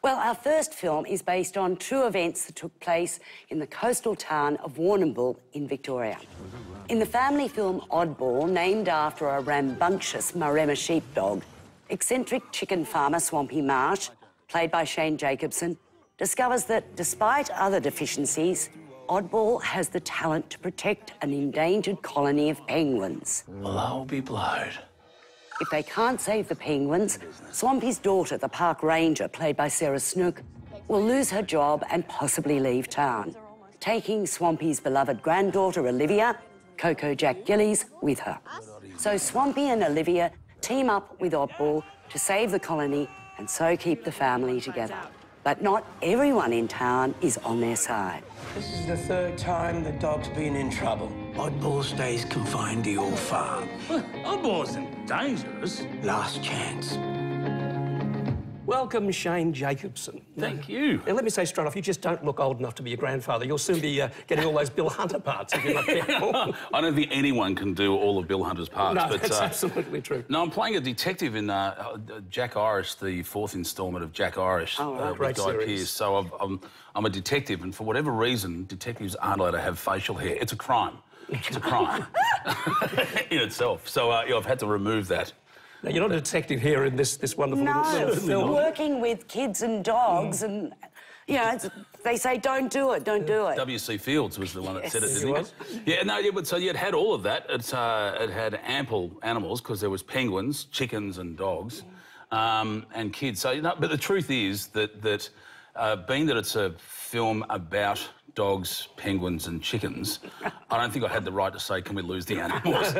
Well, our first film is based on true events that took place in the coastal town of Warrnambool in Victoria. In the family film Oddball, named after a rambunctious Maremma sheepdog, eccentric chicken farmer Swampy Marsh, played by Shane Jacobson, discovers that despite other deficiencies, Oddball has the talent to protect an endangered colony of penguins. Well, I'll be blowed. If they can't save the penguins, Swampy's daughter, the park ranger, played by Sarah Snook, will lose her job and possibly leave town, taking Swampy's beloved granddaughter, Olivia, Coco Jack Gillies, with her. So Swampy and Olivia team up with Oddball to save the colony and so keep the family together. But not everyone in town is on their side. This is the third time the dog's been in trouble. Oddball stays confined to your farm. Oddball isn't dangerous. Last chance. Welcome, Shane Jacobson. Thank you. Now, let me say straight off, you just don't look old enough to be your grandfather. You'll soon be getting all those Bill Hunter parts if you're not careful. I don't think anyone can do all of Bill Hunter's parts. No, but, that's absolutely true. No, I'm playing a detective in Jack Irish, the fourth instalment of Jack Irish with great Guy series. Pearce. So I'm a detective, and for whatever reason, detectives aren't allowed to have facial hair. It's a crime. It's a crime in itself. So I've had to remove that. Now, you're not a detective here in this wonderful little film. Working with kids and dogs and, you know, they say, don't do it, don't do it. W.C. Fields was the one that said it, Yes, didn't he he? was. Yeah, no, yeah, but so you had all of that. It had ample animals because there was penguins, chickens and dogs, and kids. So, you know, but the truth is that being that it's a film about dogs, penguins and chickens, I don't think I had the right to say, can we lose the animals?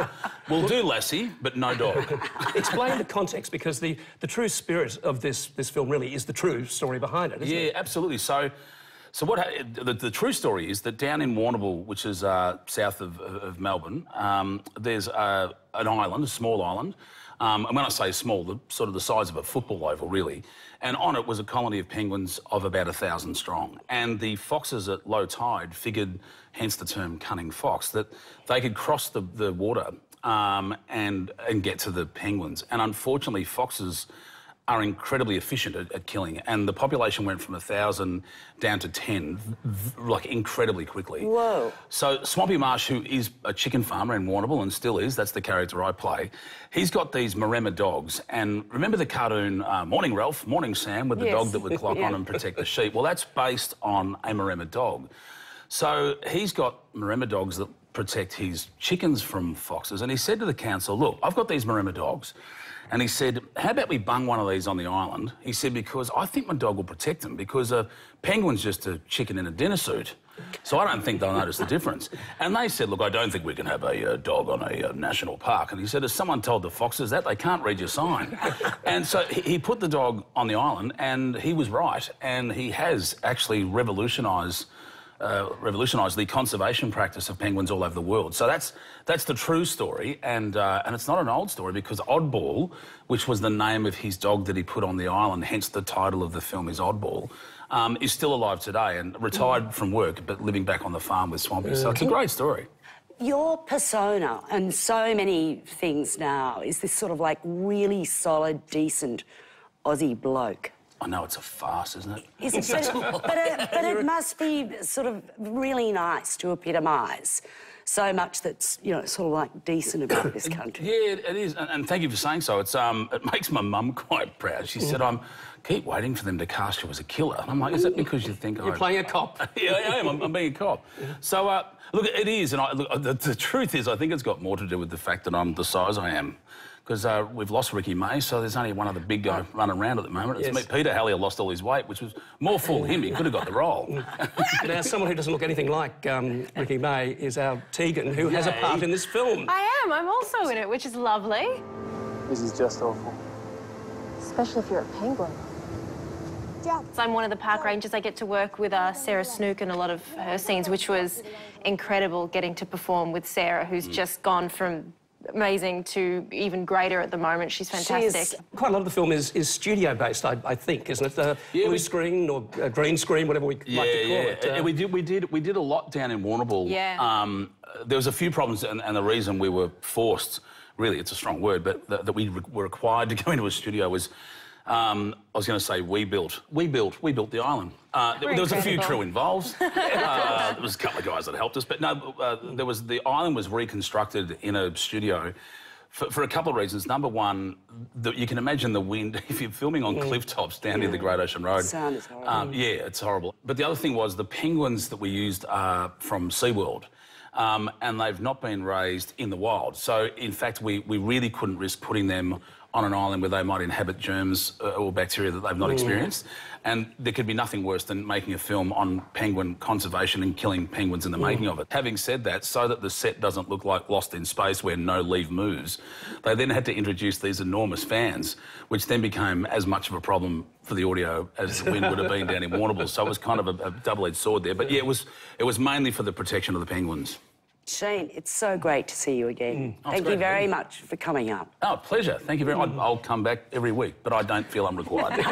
We'll do Lassie, but no dog. Explain the context, because the true spirit of this film really is the true story behind it, isn't it? Yeah, absolutely. So the true story is that down in Warrnambool, which is south of Melbourne, there's an island, a small island. And when I say small, sort of the size of a football oval, really. And on it was a colony of penguins of about 1,000 strong. And the foxes at low tide figured, hence the term cunning fox, that they could cross the water and get to the penguins. And unfortunately, foxes are incredibly efficient at killing, and the population went from 1,000 down to 10, like, incredibly quickly. Whoa. So Swampy Marsh, who is a chicken farmer in Warrnambool and still is, that's the character I play, he's got these Maremma dogs, and remember the cartoon Morning Ralph, Morning Sam, with the dog that would clock on and protect the sheep? Well, that's based on a Maremma dog. So he's got Maremma dogs that protect his chickens from foxes, and he said to the council, look, I've got these Maremma dogs. And he said, how about we bung one of these on the island? He said, because I think my dog will protect them, because a penguin's just a chicken in a dinner suit. So I don't think they'll notice the difference. And they said, look, I don't think we can have a dog on a national park. And he said, has someone told the foxes that? They can't read your sign. And so he put the dog on the island, and he was right. And he has actually revolutionised the conservation practice of penguins all over the world. So that's the true story, and it's not an old story, because Oddball, which was the name of his dog that he put on the island, hence the title of the film is Oddball, is still alive today and retired from work, but living back on the farm with Swampy. So it's a great story. Your persona and so many things now is this sort of like really solid, decent Aussie bloke. I know it's a farce, isn't it? Is it? But it must be sort of really nice to epitomise so much that's, you know, sort of like decent about this country. Yeah, it is, and thank you for saying so. It's it makes my mum quite proud. She said, keep waiting for them to cast you as a killer. And I'm like, is that because you think You're playing a cop? Yeah, I am. I'm being a cop. So, look, it is, and the truth is, I think it's got more to do with the fact that I'm the size I am. Because we've lost Ricky May, so there's only one other big guy running around at the moment. It's me. Peter Hallier lost all his weight, which was more fool him. He could have got the role. Now, someone who doesn't look anything like Ricky May is our Tegan, who has a part in this film. I am. I'm also in it, which is lovely. This is just awful. Especially if you're a penguin. Yeah. So I'm one of the park rangers. I get to work with Sarah Snook in a lot of her scenes, which was incredible, getting to perform with Sarah, who's just gone from amazing to even greater at the moment. She's fantastic. Quite a lot of the film is studio-based, I think, isn't it? Blue screen or green screen, whatever we like to call it. Yeah, we did a lot down in Warrnambool. Yeah. There was a few problems, and the reason we were forced, really, it's a strong word, but that we were required to go into a studio was I was going to say we built the island. There was a few crew involved. There was a couple of guys that helped us, but no, the island was reconstructed in a studio for a couple of reasons. Number one, you can imagine the wind if you're filming on cliff tops down near the Great Ocean Road. The sound is horrible. Yeah, it's horrible. But the other thing was the penguins that we used are from SeaWorld. And they've not been raised in the wild. So, in fact, we really couldn't risk putting them on an island where they might inhabit germs or bacteria that they've not experienced. And there could be nothing worse than making a film on penguin conservation and killing penguins in the making of it. Having said that, so that the set doesn't look like Lost in Space where no leaf moves, they then had to introduce these enormous fans, which then became as much of a problem for the audio as the wind would have been down in Warrnambool. So it was kind of a double-edged sword there. But yeah, it was mainly for the protection of the penguins. Shane, it's so great to see you again. Thank you very much for coming up. Oh, pleasure. Thank you very much. I'll come back every week, but I don't feel I'm required.